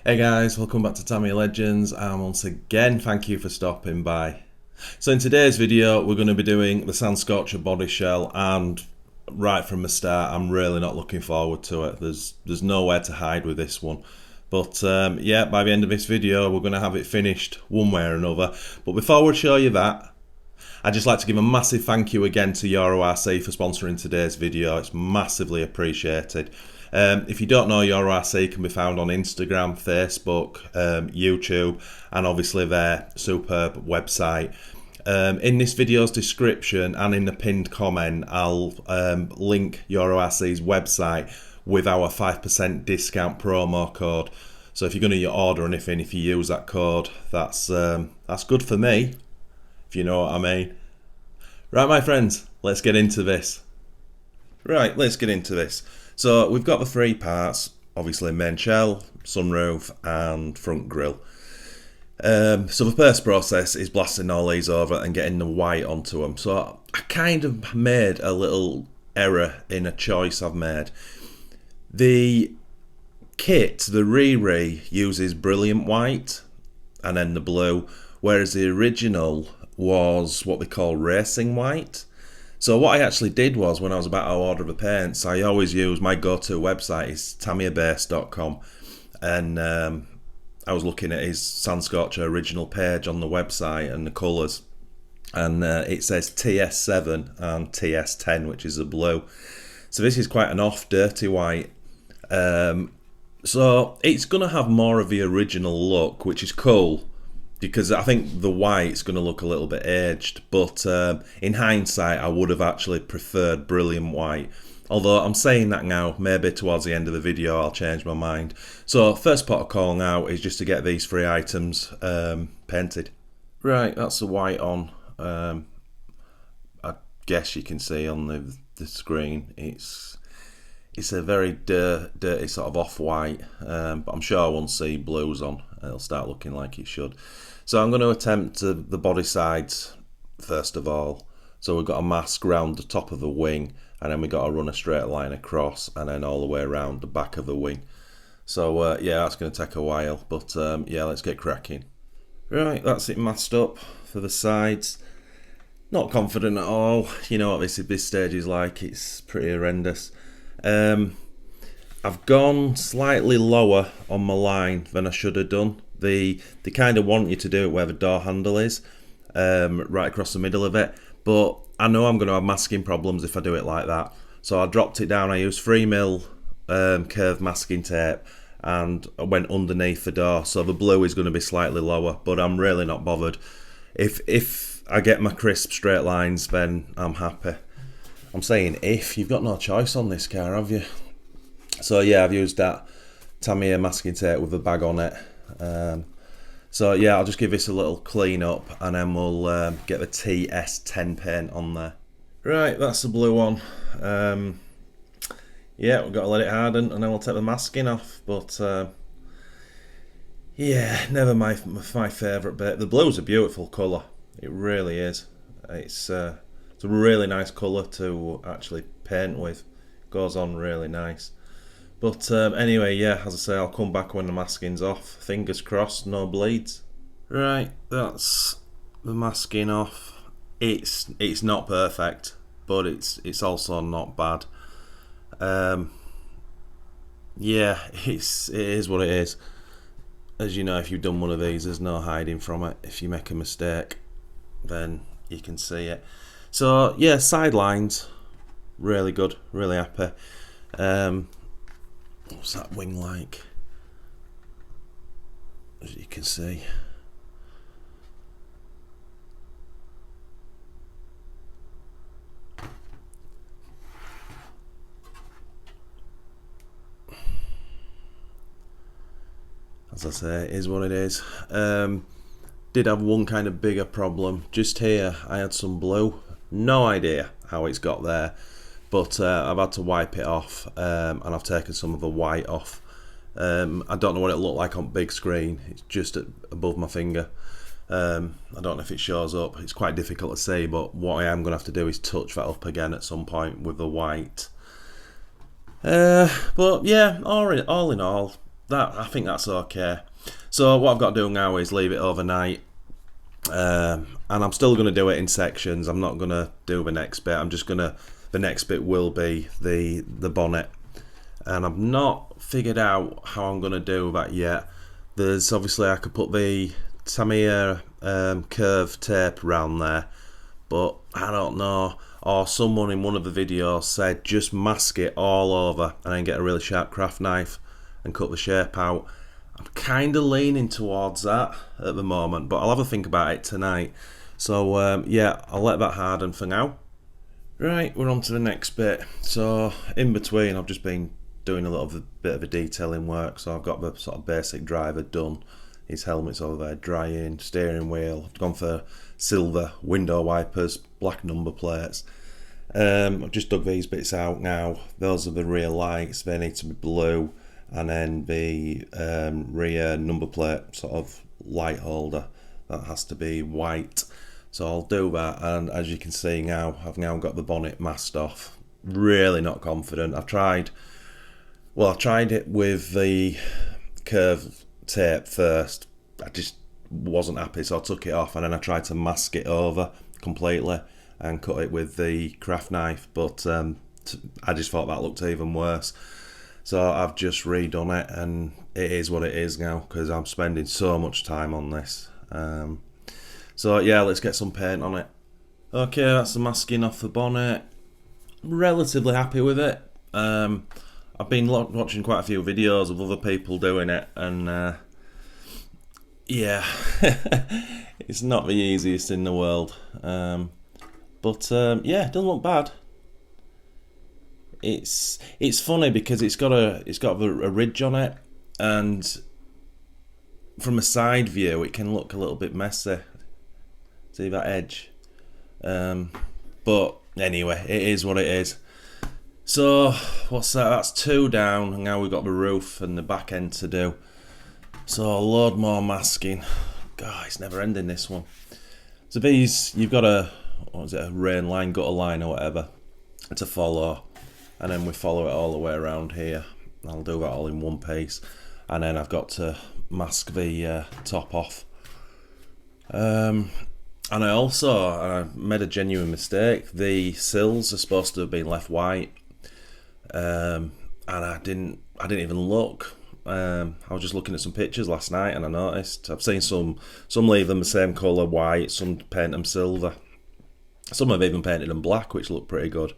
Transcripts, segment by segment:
Hey guys, welcome back to Tamiya Legends, and once again thank you for stopping by. So in today's video we're going to be doing the Sand Scorcher body shell, and right from the start I'm really not looking forward to it. There's nowhere to hide with this one. But yeah, by the end of this video we're going to have it finished one way or another. But before we show you that, I'd just like to give a massive thank you again to EuroRC for sponsoring today's video. It's massively appreciated. If you don't know, EuroRC can be found on Instagram, Facebook, YouTube, and obviously their superb website. In this video's description and in the pinned comment, I'll link EuroRC's website with our 5% discount promo code. So if you're going to order anything, if you use that code, that's good for me, if you know what I mean. Right, my friends, let's get into this. So we've got the three parts, obviously main shell, sunroof and front grille. So the first process is blasting all these over and getting the white onto them. So I kind of made a little error in a choice I've made. The kit, the Riri, uses brilliant white and then the blue, whereas the original was what they call racing white. So what I actually did was, when I was about to order the paints, I always use my go-to website is tamiyabase.com, and I was looking at his Sand Scorcher original page on the website and the colours, and it says TS7 and TS10, which is the blue. So this is quite an off dirty white. So it's going to have more of the original look, which is cool, because I think the white's going to look a little bit aged, but in hindsight I would have actually preferred brilliant white. Although I'm saying that now, maybe towards the end of the video I'll change my mind. So first pot of call now is just to get these three items painted. Right, that's the white on. I guess you can see on the screen it's a very dirty sort of off-white, but I'm sure I won't see blues on. It'll start looking like it should. So I'm going to attempt the body sides first of all. So we've got a mask round the top of the wing, and then we've got to run a straight line across and then all the way around the back of the wing. So yeah, that's going to take a while, but yeah, let's get cracking. Right, that's it masked up for the sides. Not confident at all. You know what this stage is like, it's pretty horrendous. I've gone slightly lower on my line than I should have done. They kind of want you to do it where the door handle is, right across the middle of it, but I know I'm going to have masking problems if I do it like that. So I dropped it down. I used 3mm curved masking tape and I went underneath the door, so the blue is going to be slightly lower, but I'm really not bothered. If I get my crisp straight lines, then I'm happy. I'm saying if, you've got no choice on this car, have you? So yeah, I've used that Tamiya masking tape with a bag on it. So yeah, I'll just give this a little clean up and then we'll get the TS10 paint on there. Right, that's the blue one. Yeah, we've got to let it harden and then we'll take the masking off, but yeah, never my favourite bit. The blue's a beautiful colour, it really is. It's a really nice colour to actually paint with, goes on really nice. But anyway, yeah, as I say, I'll come back when the masking's off. Fingers crossed, no bleeds. Right, that's the masking off. It's not perfect, but it's also not bad. Yeah, it is what it is. As you know, if you've done one of these, there's no hiding from it. If you make a mistake, then you can see it. So yeah, sidelines, really good, really happy. What's that wing like? As you can see. As I say, it is what it is. Did have one kind of bigger problem. Just here, I had some blue. No idea how it's got there. But I've had to wipe it off, and I've taken some of the white off. I don't know what it looked like on big screen. It's just above my finger. I don't know if it shows up. It's quite difficult to see, but what I am going to have to do is touch that up again at some point with the white. But yeah, all in all, I think that's okay. So what I've got to do now is leave it overnight. And I'm still going to do it in sections. I'm not going to do the next bit. The next bit will be the bonnet. And I've not figured out how I'm going to do that yet. There's obviously, I could put the Tamiya curve tape around there, but I don't know. Or someone in one of the videos said just mask it all over and then get a really sharp craft knife and cut the shape out. I'm kind of leaning towards that at the moment, but I'll have a think about it tonight. So yeah, I'll let that harden for now. Right, we're on to the next bit. So in between, I've just been doing a little bit of a detailing work. So I've got the sort of basic driver done. His helmet's over there drying, steering wheel. I've gone for silver window wipers, black number plates. I've just dug these bits out now. Those are the rear lights. They need to be blue. And then the rear number plate sort of light holder, that has to be white. So I'll do that, and as you can see now, I've now got the bonnet masked off. Really not confident. I tried it with the curve tape first. I just wasn't happy, so I took it off, and then I tried to mask it over completely and cut it with the craft knife, but I just thought that looked even worse. So I've just redone it, and it is what it is now because I'm spending so much time on this. So yeah, let's get some paint on it. Okay, that's the masking off the bonnet. Relatively happy with it. I've been watching quite a few videos of other people doing it, and yeah, it's not the easiest in the world. But yeah, it doesn't look bad. It's funny because it's got a ridge on it, and from a side view it can look a little bit messy. See that edge? But anyway, it is what it is. So what's that? That's 2 down, and now we've got the roof and the back end to do. So a load more masking. God, it's never ending, this one. So these, you've got a rain line, gutter line or whatever to follow. And then we follow it all the way around here. I'll do that all in one piece. And then I've got to mask the top off. And I made a genuine mistake. The sills are supposed to have been left white. And I didn't even look. I was just looking at some pictures last night, and I noticed. I've seen some leave them the same colour, white, some paint them silver. Some have even painted them black, which look pretty good.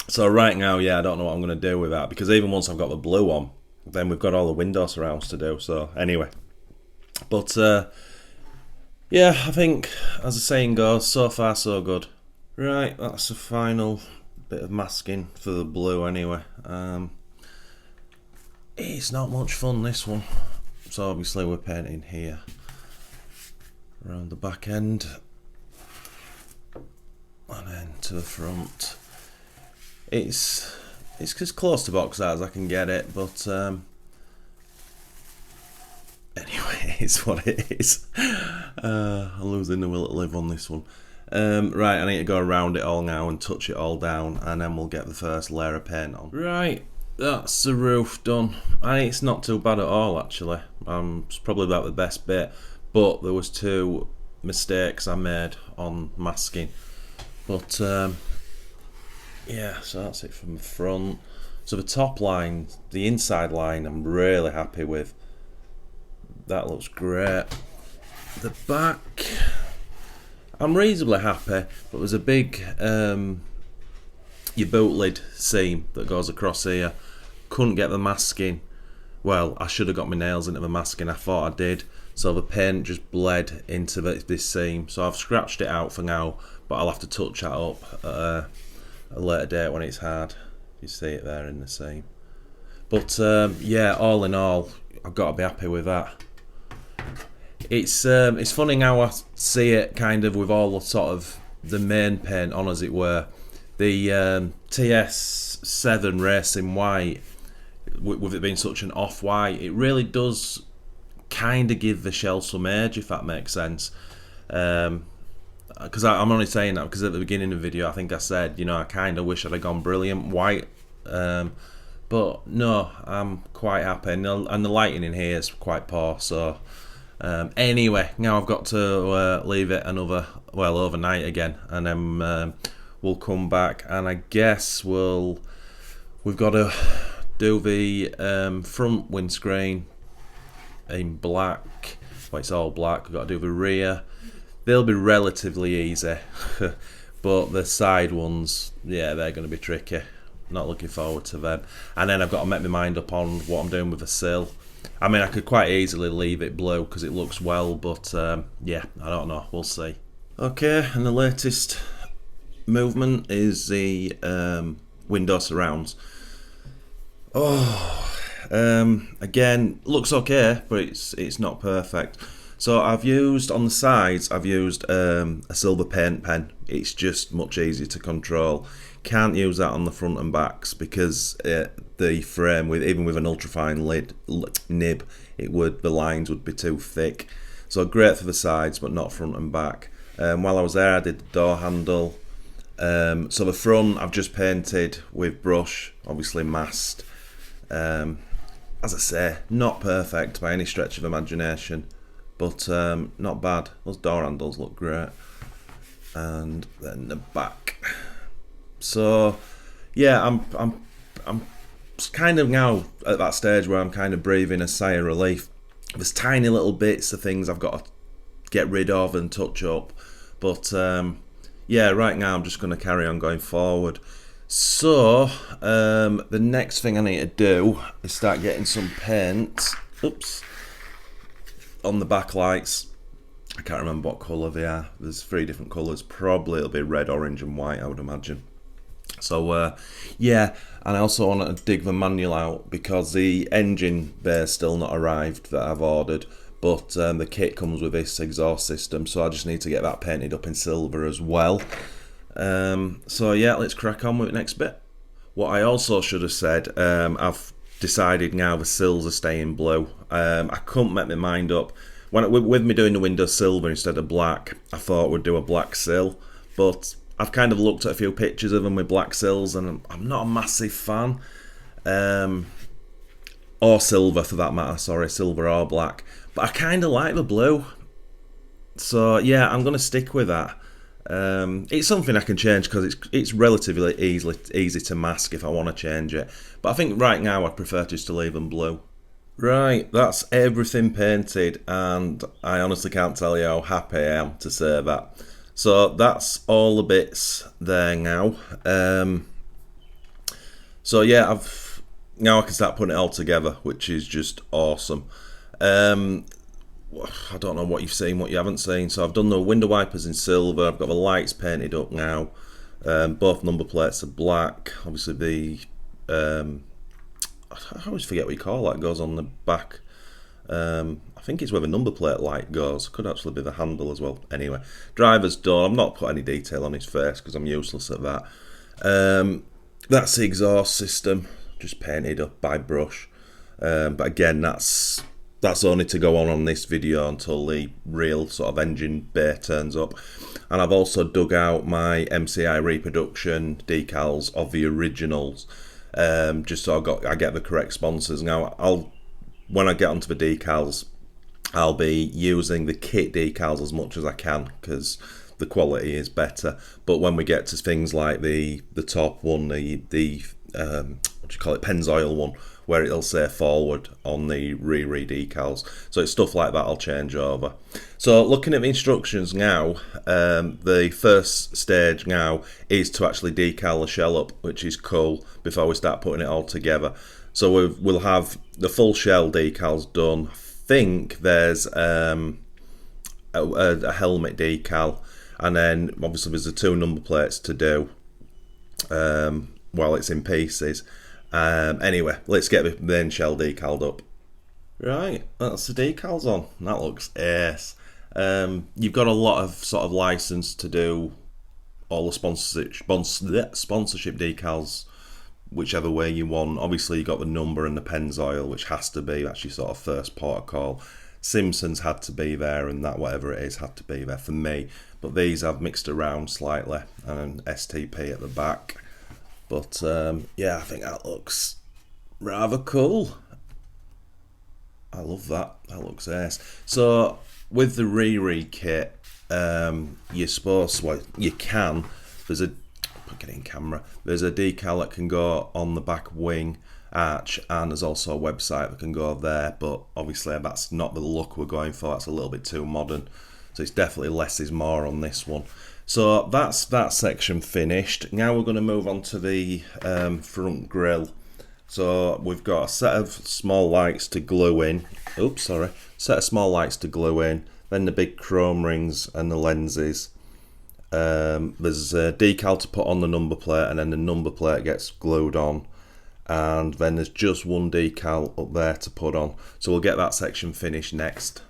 So right now, yeah, I don't know what I'm going to do with that, because even once I've got the blue on, then we've got all the window surrounds to do. So anyway, but yeah, I think, as the saying goes, so far so good. Right, that's the final bit of masking for the blue anyway. It's not much fun, this one. So obviously we're painting here around the back end and then to the front. It's as close to box art as I can get it, but anyway, it's what it is. I'm losing the will to live on this one. Right, I need to go around it all now and touch it all down, and then we'll get the first layer of paint on. Right, that's the roof done. It's not too bad at all, actually. It's probably about the best bit, but there was 2 mistakes I made on masking. But yeah, so that's it from the front. So the top line, the inside line, I'm really happy with. That looks great. The back, I'm reasonably happy, but there's a big your boot lid seam that goes across here. Couldn't get the masking. Well, I should have got my nails into the masking. I thought I did. So the paint just bled into this seam. So I've scratched it out for now, but I'll have to touch that up at a later date when it's hard. You see it there in the seam. But yeah, all in all, I've got to be happy with that. It's funny how I see it kind of with all the sort of the main paint on, as it were. The TS7 Racing White, with it being such an off-white, it really does kind of give the shell some age, if that makes sense. Because I'm only saying that because at the beginning of the video I think I said, you know, I kind of wish I'd have gone brilliant white, But no, I'm quite happy, and the lighting in here is quite poor. So anyway, now I've got to leave it overnight again, and then we'll come back, and I guess we've got to do the front windscreen in black. Well, it's all black. We've got to do the rear. They'll be relatively easy, but the side ones, yeah, they're going to be tricky. Not looking forward to them. And then I've got to make my mind up on what I'm doing with the sill. I mean, I could quite easily leave it blue because it looks well, but yeah, I don't know. We'll see. Okay, and the latest movement is the window surrounds. Again, looks okay, but it's not perfect. So I've used, on the sides, I've used a silver paint pen. It's just much easier to control. Can't use that on the front and backs because the frame, even with an ultrafine nib, the lines would be too thick. So great for the sides, but not front and back. While I was there, I did the door handle. So the front, I've just painted with brush, obviously masked. As I say, not perfect by any stretch of imagination, but not bad. Those door handles look great. And then the back. So yeah, I'm kind of now at that stage where I'm kind of breathing a sigh of relief. There's tiny little bits of things I've got to get rid of and touch up, but yeah, right now I'm just going to carry on going forward. So the next thing I need to do is start getting some paint. Oops. On the backlights. I can't remember what colour they are. There's 3 different colours. Probably it'll be red, orange and white, I would imagine. So yeah, and I also want to dig the manual out because the engine bay's still not arrived that I've ordered, but the kit comes with this exhaust system, so I just need to get that painted up in silver as well. So yeah, let's crack on with the next bit. What I also should have said, I've decided now the sills are staying blue. I couldn't make my mind up. With me doing the window silver instead of black, I thought we'd do a black sill, but I've kind of looked at a few pictures of them with black sills, and I'm not a massive fan. Or silver for that matter, sorry, silver or black. But I kind of like the blue. So yeah, I'm going to stick with that. It's something I can change because it's relatively easy to mask if I want to change it. But I think right now I'd prefer just to leave them blue. Right, that's everything painted, and I honestly can't tell you how happy I am to say that. So that's all the bits there now. So yeah, now I can start putting it all together, which is just awesome. I don't know what you've seen, what you haven't seen. So I've done the window wipers in silver. I've got the lights painted up now. Both number plates are black. Obviously I always forget what you call that. It goes on the back. I think it's where the number plate light goes. Could actually be the handle as well. Anyway, driver's door. I've not put any detail on his face because I'm useless at that. That's the exhaust system, just painted up by brush. But again, that's only to go on this video until the real sort of engine bay turns up. And I've also dug out my MCI reproduction decals of the originals, just so I get the correct sponsors. Now, when I get onto the decals, I'll be using the kit decals as much as I can because the quality is better. But when we get to things like the top one, the what do you call it, Pennzoil one, where it'll say forward on the rear decals. So it's stuff like that I'll change over. So looking at the instructions now, the first stage now is to actually decal the shell up, which is cool, before we start putting it all together. So we'll have the full shell decals done. I think there's a helmet decal, and then obviously there's the 2 number plates to do while it's in pieces. Anyway, let's get the main shell decaled up. Right, that's the decals on. That looks ace. You've got a lot of sort of license to do all the sponsorship decals whichever way you want. Obviously you got the number and the Pennzoil, which has to be actually sort of first port of call. Simpsons had to be there, and that whatever it is had to be there for me. But these I've mixed around slightly, and an STP at the back. But yeah, I think that looks Rather cool. I love that. That looks ace. So with the Riri kit, you're supposed, well, you can. There's a, get it in camera. There's a decal that can go on the back wing arch, and there's also a website that can go there. But obviously, that's not the look we're going for. That's a little bit too modern. So it's definitely less is more on this one. So that's that section finished. Now we're going to move on to the front grille. So we've got a set of small lights to glue in. Oops, sorry. Set of small lights to glue in. Then the big chrome rings and the lenses. There's a decal to put on the number plate, and then the number plate gets glued on. And then there's just one decal up there to put on. So we'll get that section finished next.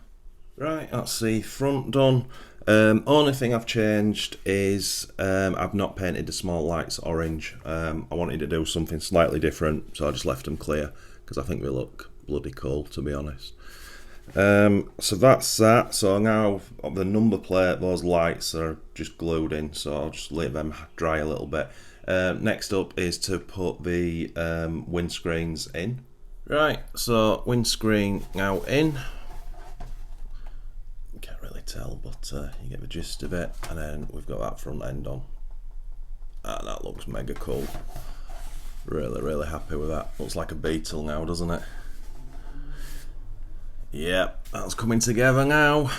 Right, that's the front done. Only thing I've changed is I've not painted the small lights orange. I wanted to do something slightly different, so I just left them clear because I think they look bloody cool, to be honest. So that's that. So now the number plate, those lights are just glued in, so I'll just let them dry a little bit. Next up is to put the windscreens in. Right, so windscreen now in. Can't really tell, but you get the gist of it. And then we've got that front end on. And that looks mega cool. Really, really happy with that. Looks like a Beetle now, doesn't it? Yep, that's coming together now.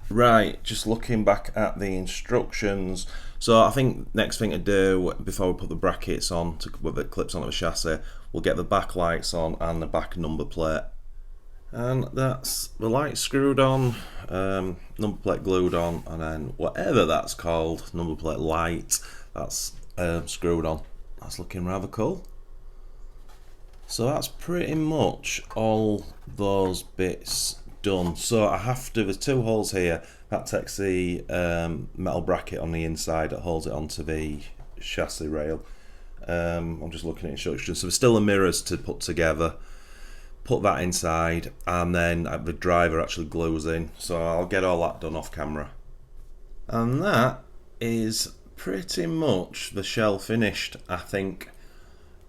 Right, just looking back at the instructions. So I think next thing to do before we put the brackets on, to put the clips onto the chassis, we'll get the back lights on and the back number plate. And that's the light screwed on, number plate glued on, and then whatever that's called, number plate light, that's screwed on. That's looking rather cool. So that's pretty much all those bits done. So I have to, there's two holes here. That takes the metal bracket on the inside that holds it onto the chassis rail. I'm just looking at instructions. So there's still the mirrors to put together. Put that inside, and then the driver actually glues in. So I'll get all that done off camera. And that is pretty much the shell finished, I think.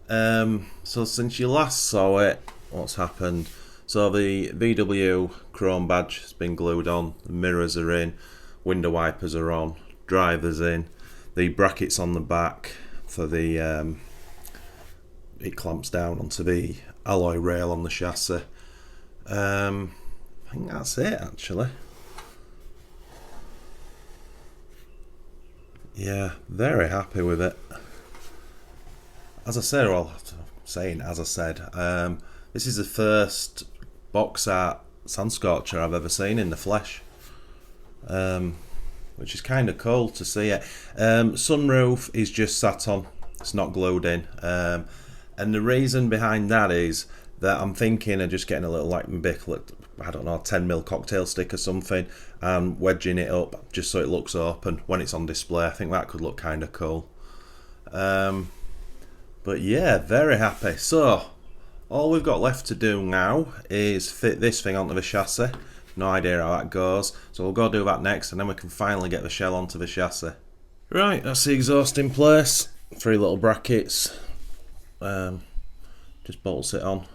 So since you last saw it, what's happened? So the VW chrome badge has been glued on, the mirrors are in, window wipers are on, driver's in, the brackets on the back for the it clamps down onto the alloy rail on the chassis. I think that's it actually. Yeah, very happy with it. As I said, this is the first box art Sand Scorcher I've ever seen in the flesh, which is kind of cool to see it. Sunroof is just sat on, it's not glued in, and the reason behind that is that I'm thinking of just getting a little, like, big, I don't know, 10mm cocktail stick or something, and wedging it up just so it looks open when it's on display. I think that could look kind of cool. But yeah, very happy. So all we've got left to do now is fit this thing onto the chassis. No idea how that goes, so we'll go do that next, and then we can finally get the shell onto the chassis. Right, that's the exhaust in place. 3 little brackets. Just bolts it on.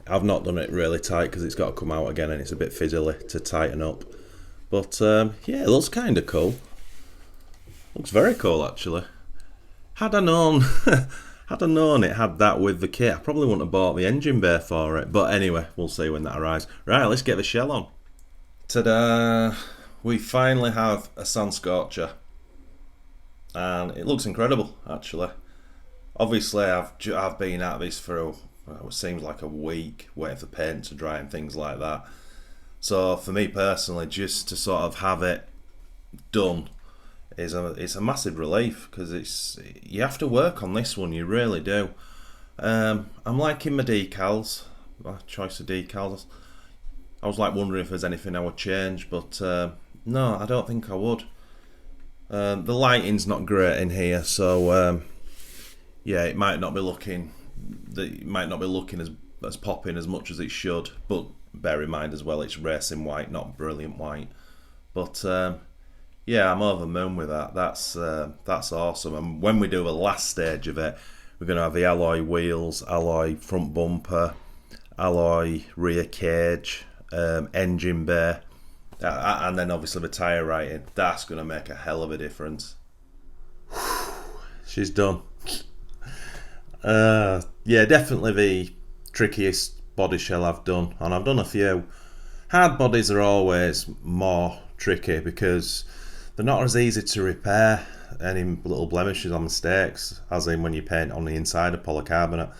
I've not done it really tight because it's got to come out again and it's a bit fiddly to tighten up. But yeah, it looks kind of cool. Looks very cool actually. Had I known it had that with the kit, I probably wouldn't have bought the engine bay for it. But anyway, we'll see when that arrives. Right, let's get the shell on. Ta-da! We finally have a Sand Scorcher. And it looks incredible actually. Obviously I've been at this for it seems like a week waiting for paint to dry and things like that. So for me personally, just to sort of have it done is a massive relief, because you have to work on this one, you really do. I'm liking my decals, my choice of decals. I was like wondering if there's anything I would change, but no, I don't think I would. The lighting's not great in here, so yeah, it might not be looking as popping as much as it should, but bear in mind as well it's racing white, not brilliant white. But yeah, I'm over the moon with that. That's awesome. And when we do the last stage of it, We're going to have the alloy wheels, alloy front bumper, alloy rear cage, engine bay, and then obviously the tyre writing. That's going to make a hell of a difference. She's done. Yeah, definitely the trickiest body shell I've done, and I've done a few. Hard bodies are always more tricky because they're not as easy to repair any little blemishes or mistakes as in when you paint on the inside of polycarbonate.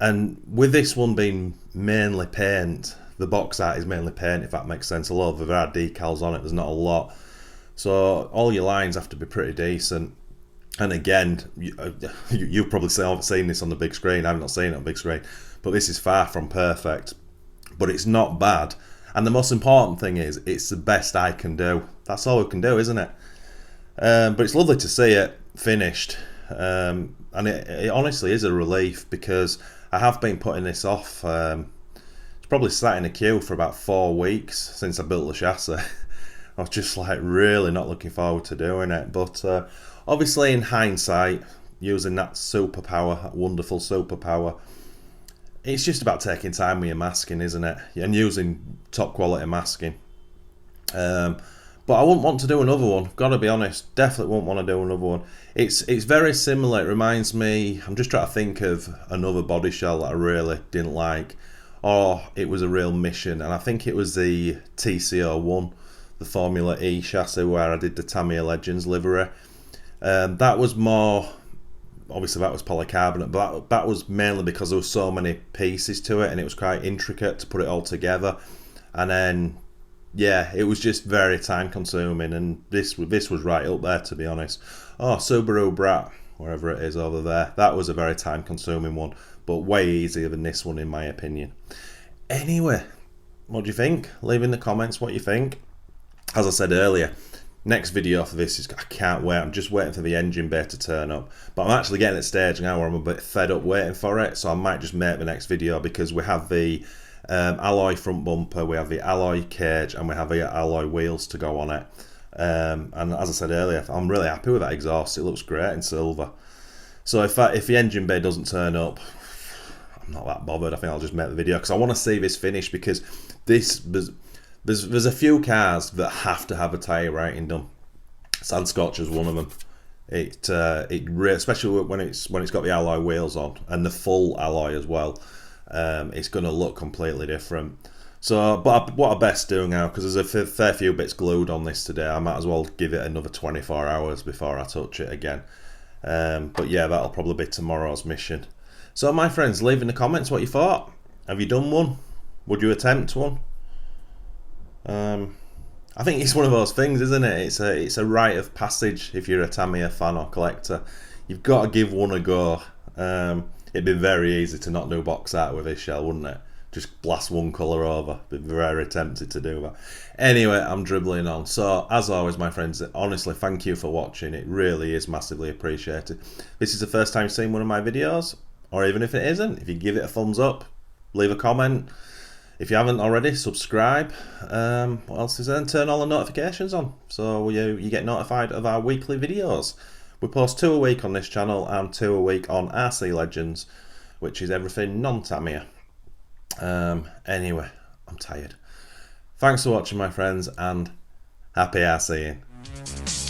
And with this one being mainly paint, the box art is mainly paint, if that makes sense. Although there are decals on it, there's not a lot. So all your lines have to be pretty decent. And again, you've probably seen this on the big screen. I've not seen it on the big screen, but this is far from perfect. But it's not bad. And the most important thing is, it's the best I can do. That's all we can do, isn't it? But it's lovely to see it finished. And it honestly is a relief, because I have been putting this off. It's probably sat in a queue for about 4 weeks since I built the chassis. I was just like really not looking forward to doing it. But obviously in hindsight, using that superpower, that wonderful superpower, it's just about taking time with your masking, isn't it? And using top quality masking. But I wouldn't want to do another one. Got to be honest, definitely wouldn't want to do another one. It's very similar. It reminds me. I'm just trying to think of another body shell that I really didn't like, or it was a real mission. And I think it was the TCO1, the Formula E chassis, where I did the Tamiya Legends livery. That was more. Obviously that was polycarbonate, but that was mainly because there were so many pieces to it and it was quite intricate to put it all together. And then, yeah, it was just very time consuming, and this was right up there, to be honest. Oh, Subaru Brat, wherever it is over there, that was a very time consuming one, but way easier than this one in my opinion. Anyway, what do you think? Leave in the comments what you think. As I said earlier, next video for this is, I can't wait. I'm just waiting for the engine bay to turn up. But I'm actually getting at the stage now where I'm a bit fed up waiting for it. So I might just make the next video, because we have the alloy front bumper, we have the alloy cage, and we have the alloy wheels to go on it. And as I said earlier, I'm really happy with that exhaust. It looks great in silver. So if the engine bay doesn't turn up, I'm not that bothered. I think I'll just make the video, because I want to see this finish, because there's a few cars that have to have a tyre rating done. Sand Scorcher is one of them. Especially when it's got the alloy wheels on and the full alloy as well, it's going to look completely different. So, but what I best do now, because there's a fair few bits glued on this today, I might as well give it another 24 hours before I touch it again. But yeah, that'll probably be tomorrow's mission. So my friends, leave in the comments what you thought. Have you done one? Would you attempt one? I think it's one of those things, isn't it? It's a rite of passage if you're a Tamiya fan or collector. You've got to give one a go. It'd be very easy to not do box art with this shell, wouldn't it? Just blast one colour over. Be very tempted to do that. Anyway, I'm dribbling on. So, as always, my friends, honestly, thank you for watching. It really is massively appreciated. If this is the first time you've seen one of my videos, or even if it isn't, if you give it a thumbs up, leave a comment. If you haven't already, subscribe. What else is there? And turn all the notifications on, so you get notified of our weekly videos. We post 2 a week on this channel and 2 a week on RC Legends, which is everything non-Tamiya. Anyway, I'm tired. Thanks for watching, my friends, and happy RCing.